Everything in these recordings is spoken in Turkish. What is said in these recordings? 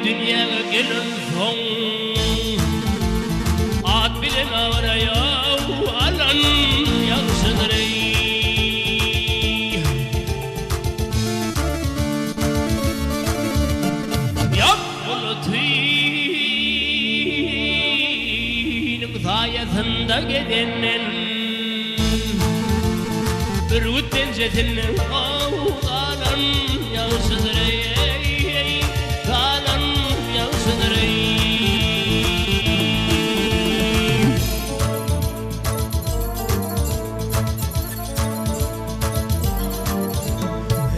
dünyaya gelen son at bilen ağraya alan yansıdır ey. Yap bulutuyla sayesinde gidenen bir ütten jetinin kalan yansıdır ey. Kalan yansıdır ey.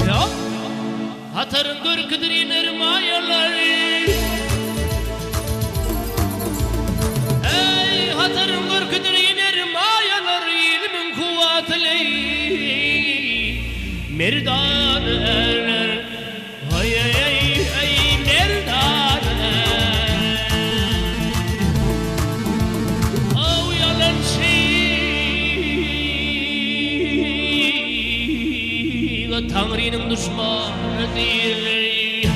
Yap hatarın görküdür iner mayalar. Ey hatarın görküdür iner mayalar. İlmin kuvvetli merdan erer. Ay ay ay ay merdan erer. Av yalan şey Tanrı'nın düşmanı değil.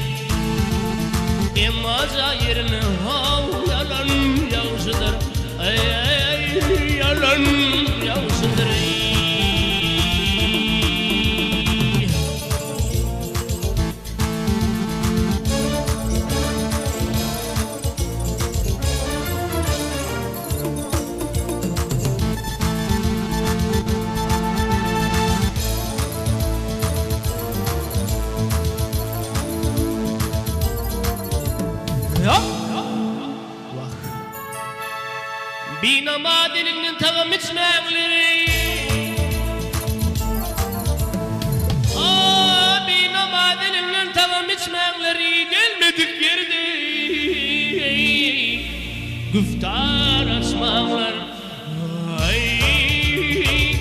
Emaza yerine av yalan yansıdır. Ay ay ay yalan yansıdır. Binama dilinin tağım içmekleri. Binama dilinin tağım içmekleri. Gelmedik yerde güftar açmaklar. Ay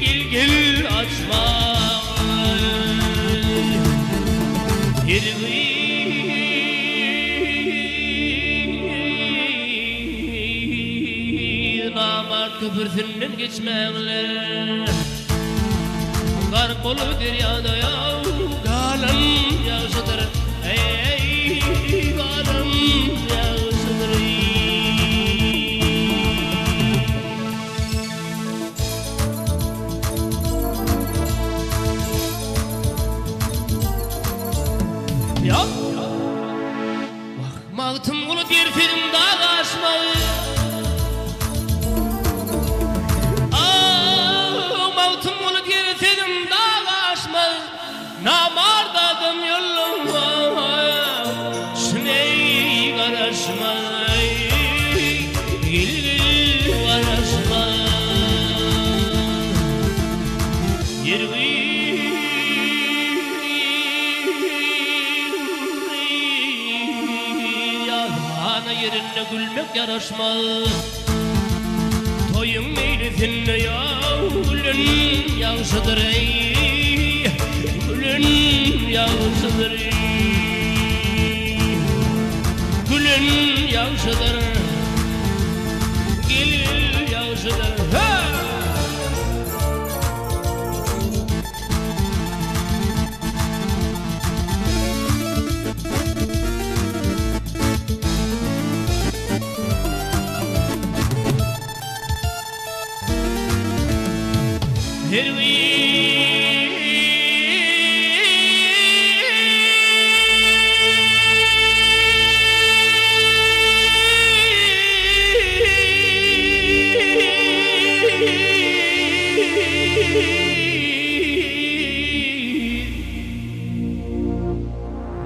gel gel açmaklar. Köpürsünden geçmekler. Garip olu deryada yav galan yağışıdır. Ey ey galan yağışıdır. Ya Mağtım kulu derfirim dağı aşmağı. Namardadım yoluma Şney karışma Gil karışma Yervi Yalana yerine gülmek yaraşma Toyun meylesinle yavulun Yavşıdır ey Gülün yağışıdır. Gülün yağışıdır. Gül yağışıdır.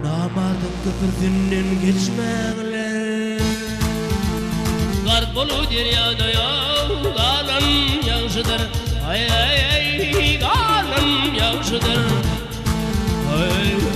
Namardım köpürdünden geçmekler. Garip olu deryada yav galan yağışıdır. Ay ay ay galan yağışıdır. Ay